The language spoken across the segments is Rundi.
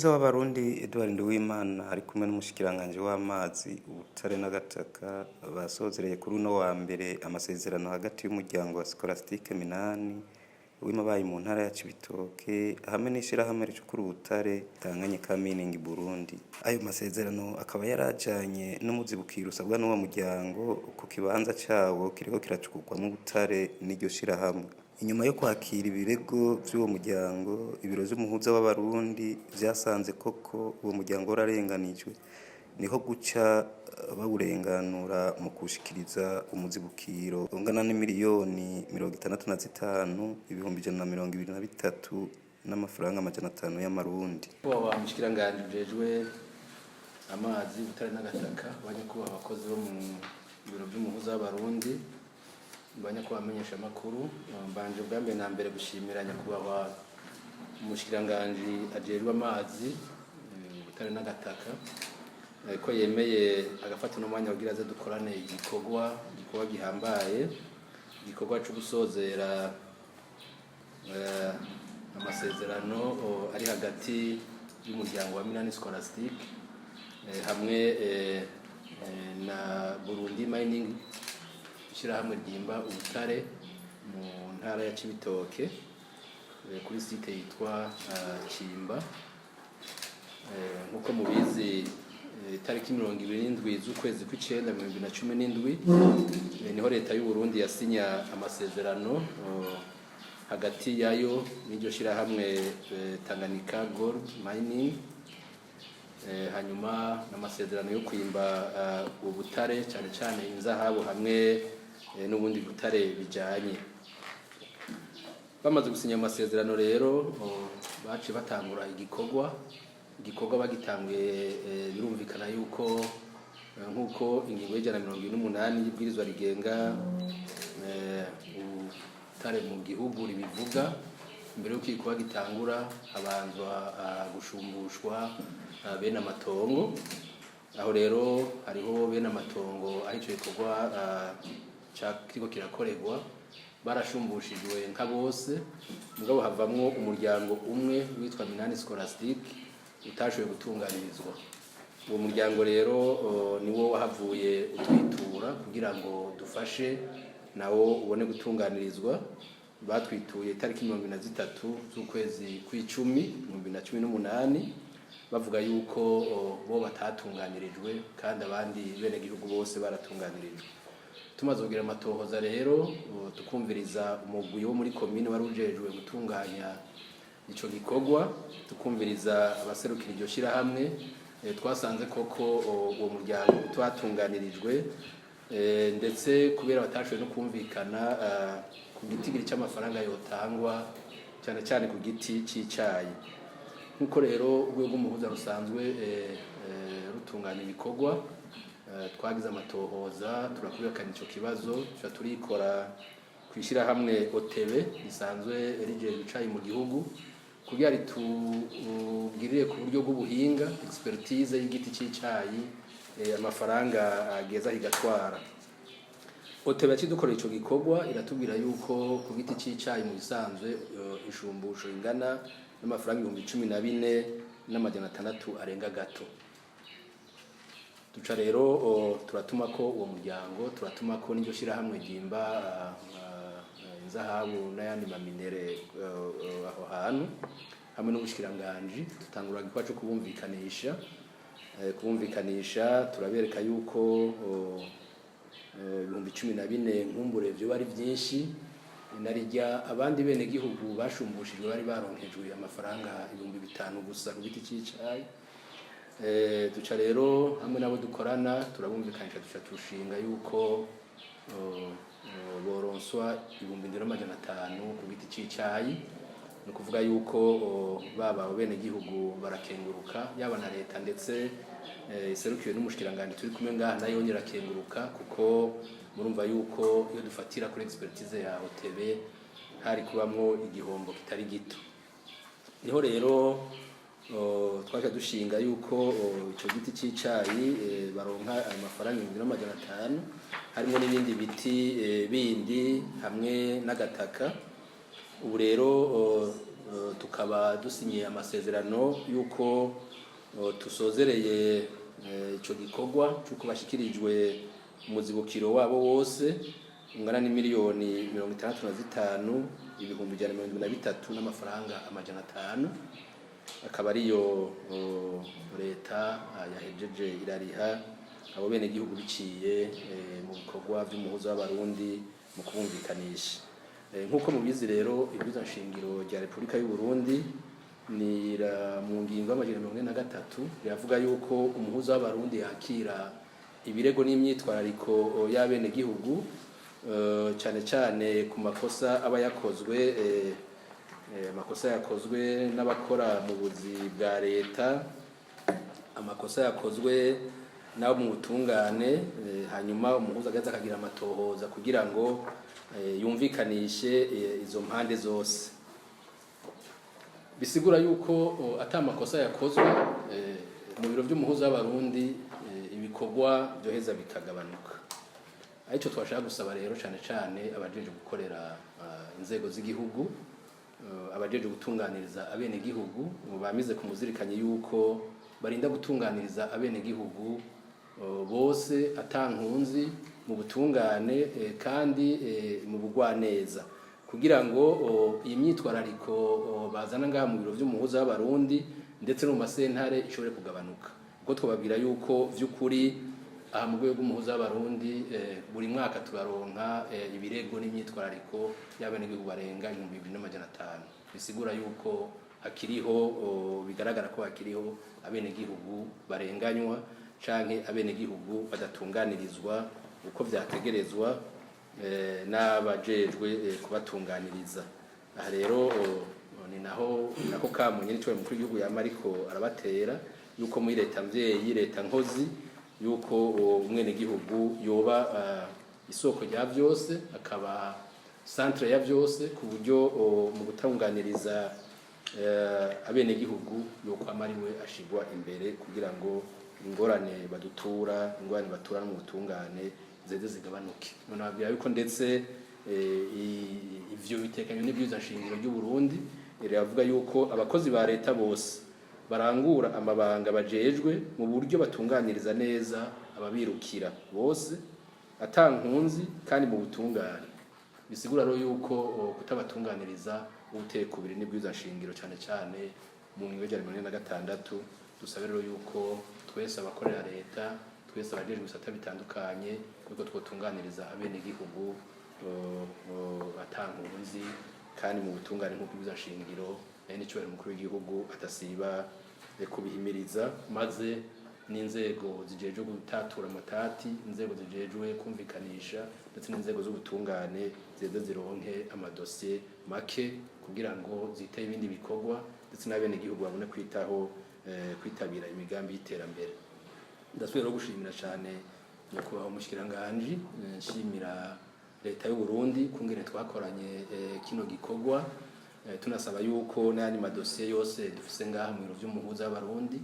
umuhuza w'abarundi Edouard Nduwimana ari kumwe n'umushikiranganje w'amazi ubutare n'agataka basozereye kuri uno wa mbere amasezerano hagati y'umuryango wa Scholastique Minani w'imabaye mu ntara ya Cibitoke hamwe n'ishirahamwe ricukura ubutare Tanganyika Mining Burundi. Ayo masezerano akaba yarajanye n'umuzibukiro usabwa n'uwo muryango ku kibanza cawo kiriko kiracukurwamwo ubutare n'iryo shirahamwe. Inyuma yo kwakira ibirego vy'uwo muryango, ibiro vy'umuhuza w'abarundi vyasanze koko uwo muryango wararenganijwe, niho guca bawurenganura mu kushikiriza umuzibukiro ungana n'imiliyoni 65,123 n'amafaranga 500 y'amarundi. Wa mushikiranganje ujejwe amazi ubutare n'agataka banyakuba abakozi bo mu biro by'umuhuza w'abarundi banyakuba amenyesha makuru mbanje ubwambe na mbere gushimira nyakuba umushikiranganje ajejwe amazi ubutare n'agataka ko yemeye agafata n'umwanya kugira aze dukorane igikorwa gihambaye, igikorwa cyo gusozera amasezerano ari hagati y'umuryango wa Minani Scholastique hamwe na Burundi Mining ishirahamwe ryimba ubutare mu ntara ya Cibitoke kuri site yitwa Kimba. Nkuko mubizi tariki 27 z'ukwezi kw'icenda 2017 niho leta y'u Burundi yasinya amasezerano hagati yayo n'iryo shirahamwe Tanganyika Gold Mining, hanyuma n'amasezerano yo kwimba ubutare cyane cyane inzahabu hamwe n'ubundi butare bijanye. Bamaze gusinya amasezerano rero baci batangura igikorwa bagitanguye birumvikana yuko nkuko ingingo y'128 y'ibwirizwa rigenga ubutare mu gihugu ribivuga, mbere yuko igikorwa gitangura habanzwa gushumbushwa bene amatongo. Aho rero hariho bene amatongo aho ico gikorwa kiriko kirakorerwa barashumbushijwe nka bose, mugabo havamwo umuryango umwe witwa Minani Scholastique utashoboye gutunganirizwa. Uwo muryango rero niwo wahavuye utwitura kugira ngo dufashe nawo ubone gutunganirizwa. Batwituye tariki 23 z'ukwezi kw'icumi 2018 bavuga yuko bo batatunganirijwe kandi abandi bene gihugu bose baratunganirijwe. Tumaze kugira amatohoza rero tukumviriza umugwi wo muri commune warujejwe gutunganya ico gikorwa, tukumviriza abaserukira iryo shirahamwe, twasanze koko uwo muryango twatunganirijwe ndetse kubera batashoboye no kumvikana ku gitigiri cy'amafaranga yotangwa cyane cyane ku giti c'icayi. Nkuko rero urwego rw'umuhuza rusanzwe rutunganya ibikorwa, twagize amatohoza turakubikana ico kibazo turikora kwishira hamwe OTB risanzwe rijeje icayi mu gihugu kugira ritugirire ku buryo bw'ubuhinga expertise y'igiti c'icayi amafaranga ageza higatwara. OTB yacidukorera ico gikorwa iratubwira yuko ku giti c'icayi mu bisanzwe ishumbusho ingana n'amafaranga 14,600 arenga gato. Duca rero turatuma ko uwo muryango, turatuma ko n'iryo shirahamwe ryimba inzahabu n'ayandi maminere aho hantu hamwe n'ubushikiranganje, tutangura igikorwa cyo kubumvikanisha turabereka yuko 14,000 nkumbure byo bari byinshi, narijya abandi bene gihugu bashumbushijwe bari baronkejwe amafaranga 5,000 gusa ku giti c'icayi. Duca rero hamwe nabo dukorana turabumvikanisha tushinga yuko boronswa 2,500 ku giti c'icayi. No kuvuga yuko baba bene gihugu barakenguruka, yaba na leta ndetse iserukiwe n'umushikiranganje turi kumwe ngaha nayo yongera kenguruka, kuko murumva yuko iyo dufatira kuri expertise ya OTB hari kubamwo igihombo kitari gito. Niho rero twaje dushinga yuko ico giti c'icayi baronka amafaranga 1,500 harimo n'ibindi biti bindi hamwe n'agataka. Ubu rero tukaba dusinyiye amasezerano y'uko tusozereye ico gikorwa cy'uko bashikirijwe umuzibukiro wabo wose ungana n'imiliyoni 65 ibihumbi 173 n'amafaranga amajana 5 akaba ariyo leta yahejeje irariha abo bene gihugu biciye mu bikorwa by'umuhuza w'abarundi mu kubumvikanisha nk'uko mubizi rero ibwirizwa nshingiro rya Repubulika y'u Burundi ni mu ngingo y'amajana 43 riravuga yuko umuhuza w'abarundi yakira ibirego n'imyitwarariko y'abene gihugu cyane cyane ku makosa aba yakozwe amakosa yakozwe n'abakora mu buzi bwa leta amakosa yakozwe nabo mu butungane hanyuma umuhuza agaza akagira amatohoza kugira ngo yumvikanishe izo mpande zose bisigura yuko atamakosa yakozwe mu biro by'umuhuza w'abarundi ibikorwa byoheza bikagabanuka aricyo twashaka gusaba rero cyane cyane abajeje gukorera inzego z'igihugu abajeje gutunganiriza abene gihugu bamize kumuzirikanye yuko barinda gutunganiriza abene gihugu bose atankunzi mu butungane kandi mu bugwaneza kugira ngo iyi myitwarariko bazana ngaha mu biro by'umuhuza w'abarundi ndetse no mu masentare ishobore kugabanuka kuko twababwira yuko vy'ukuri aha mu rwego rw'umuhuza w'abarundi buri mwaka turaronka ibirego n'imyitwarariko y'abene gihugu barenga 2500 bisigura yuko hakiriho bigaragara ko hakiriho abene gihugu barenganywa canke abene gihugu badatunganirizwa uko vyategerezwa n'abajejwe kubatunganiriza aha rero ni nako kamunye n'icyo mukuru w'igihugu yamariko arabatera yuko muri leta mvyeyi leta nkozi yuko umwene gihugu yoba isoko rya byose akaba centre ya byose ku buryo mu gutunganiriza abene gihugu yuko amariwe ashigwa imbere kugira ngo ingorane batura mu butungane zeze zigabanuke none babwira yuko ndetse ivyo bitekanye n'ibyiza shingiro ry'u Burundi riravuga yuko abakozi ba leta bose barangura amabanga bajejwe mu buryo batunganiriza neza ababirukira bose atankunzi kandi mu butungane bisigura rero yuko kutabatunganiriza ubuteko biri n'ibyiza shingiro cyane cyane mu ngingo ya 146 dusaba rero yuko twese abakorera leta twese abajejwe bisata bitandukanye yuko twotunganiriza abene gihugu atankunzi kandi mu butungane nk'uko bizashingiro n'icyo mukuru w'igihugu atasiba kubihimiriza maze n'inzego zijejwe gutatura amatati inzego zijejwe kumvikanisha ndetse n'inzego z'ubutungane zeze zironke amadosiye make kugira ngo zite ibindi bikorwa ndetse n'abene gihugu babone kwitabira imigambi y'iterambere ndasubira no gushimira cyane nyakubahwa umushikiranganje nshimira leta y'u Burundi kungene twakoranye kino gikorwa tunasaba yuko n'andi madosiye yose dufise ngaha mu biro by'umuhuza w'abarundi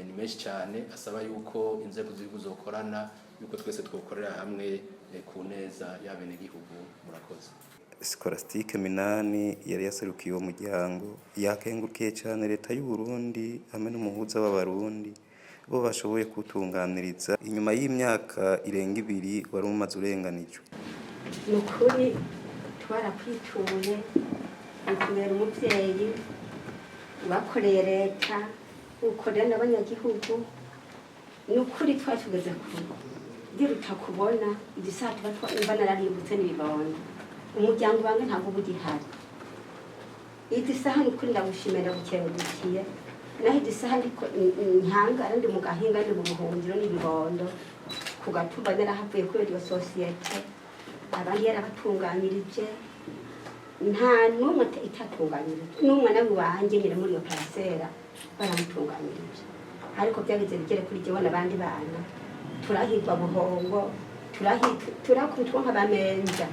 ni menshi cyane asaba yuko inzego z'igihugu zokorana yuko twese twokorera hamwe ku neza y'abene gihugu murakoze Scholastique Minani yari yaserukiye uwo muryango yakengurukiye cyane leta y'u Burundi hamwe n'umuhuza w'abarundi bo bashoboye kutunganiriza inyuma y'imyaka irenga 2 wari umaze urenganijwe nukuri twarakwituye ukubera umuvyeyi bakoreye leta ukorera n'abanyagihugu nukuri twatugeze kugira utakubona igisata batwa naraributse n'ibibondo umuryango bange ntabwo bugihari igisaha nukuri ndagushimira bukerukiye naho igisaha ariko nkanga ndi mu gahinga ndi mu buhungiro n'ibibondo kugatumba narahavuye kuri iyo societe abandi yarabatunganyirije nta n'umwe itatunganyirije n'umwana wanje nyine muri iyo parcela baramutunganyirije ariko byageze bigere kuri jewe n'abandi bana turahirwa buhongo turakubitwa nk'abamenja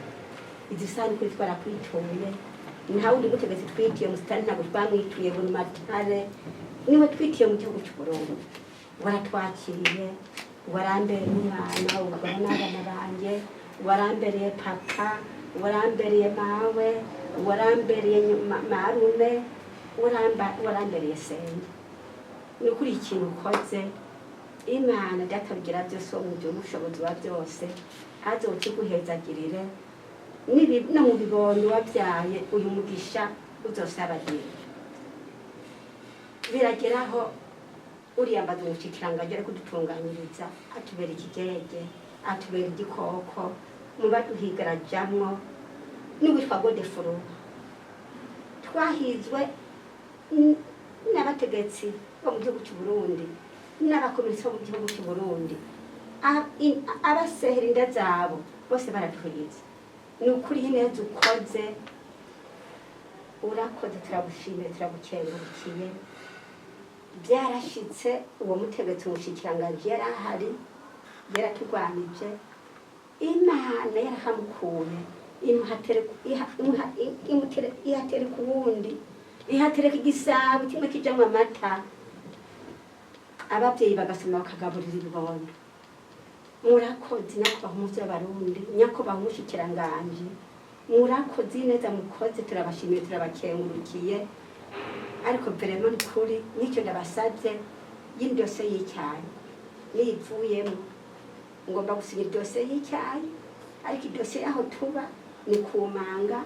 izisani kuri twarakwituye nta wundi gutegetse twitiye musitani ntabwo twamwituye buri matare niwe twitiye mu gihugu cy'u Burundi waratwakiriye warambereye umwana ubagana n'abana banjye warambereye papa warambereye mawe warambereye marume warambereye senge ni ukuri ikintu ukoze imana databigira byose wo mu gihe ubushobozi wa byose azokiguhezagirire no mu bibondo wabyaye uyu mugisha uzosabagire birageraho uriyambaza umushikiranganje ari kudutunganyiriza atubera ikigege atubera igikoko muba duhigarajamwo n'uwitwa Godefroid twahizwe n'abategetsi bo mu gihugu cy'u Burundi n'abakomeretse bo mu gihugu cy'u Burundi abasehera inda zabo bose baraduhize ni ukuri neza ukoze urakoze turagushimira turagukengurukiye byarashitse uwo mutegetsi umushikiranganje yari ahari yaratugwanije imana yarahamukuye ihatereka ubundi ihatereka igisabo kimwe kijamwo amata ababyeyi bagasoma bakagaburira ibibondo murakoze nyakubahwa umuvyi w'abarundi nyakubahwa umushikiranganje murakoze neza mukoze turabashimiye turabakengurukiye ariko vrema ni kuri nicyo ndabasavye y'indose y'icyayi niyivuyemo ngomba gusinya idose y'icyayi ariko idose yaho tuba ni kumanga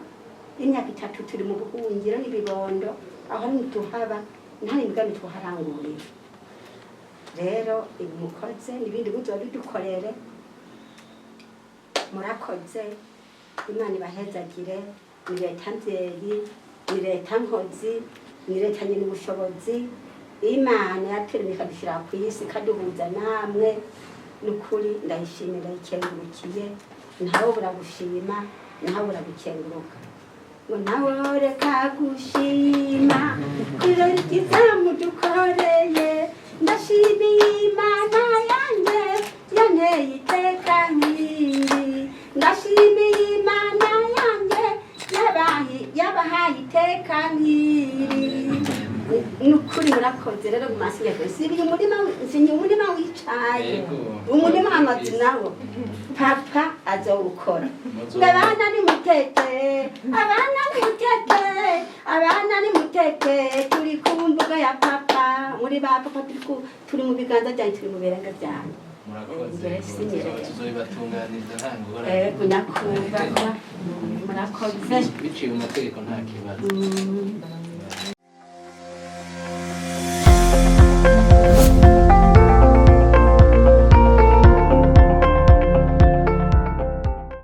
imyaka 3 turi mu buhungiro n'ibibondo aho nituhaba nta imigambi tuharangurira rero ibi mukoze n'ibindi muzoba bidukorere murakoze imana ibahezagire ni leta mvyeyi ni leta nkozi ni leta nyine ubushobozi imana yateranye ikadushyira ku isi ikaduhuza namwe n'ukuri ndayishimira ikengurukiye ntawe buragushima ntawe buragukenguruka ngo nawe reka gushima kurera ikizamu dukoreye ndashimiye imana yanjye yanteye iteka nk'iri ndashimiye imana yanjye yabahaye iteka nk'iri nukuri murakoze rero mu maso yawe sibiye umurima wicaye umurima w'amazi nawo papa azawukora abana ni mutete turi ku mbuga ya papa muri ba papa turi mu biganza byanyu turi mu biranga byanyu tuzobibatunganiriza nta ngorane murakoze biciye mu mategeko nta kibazo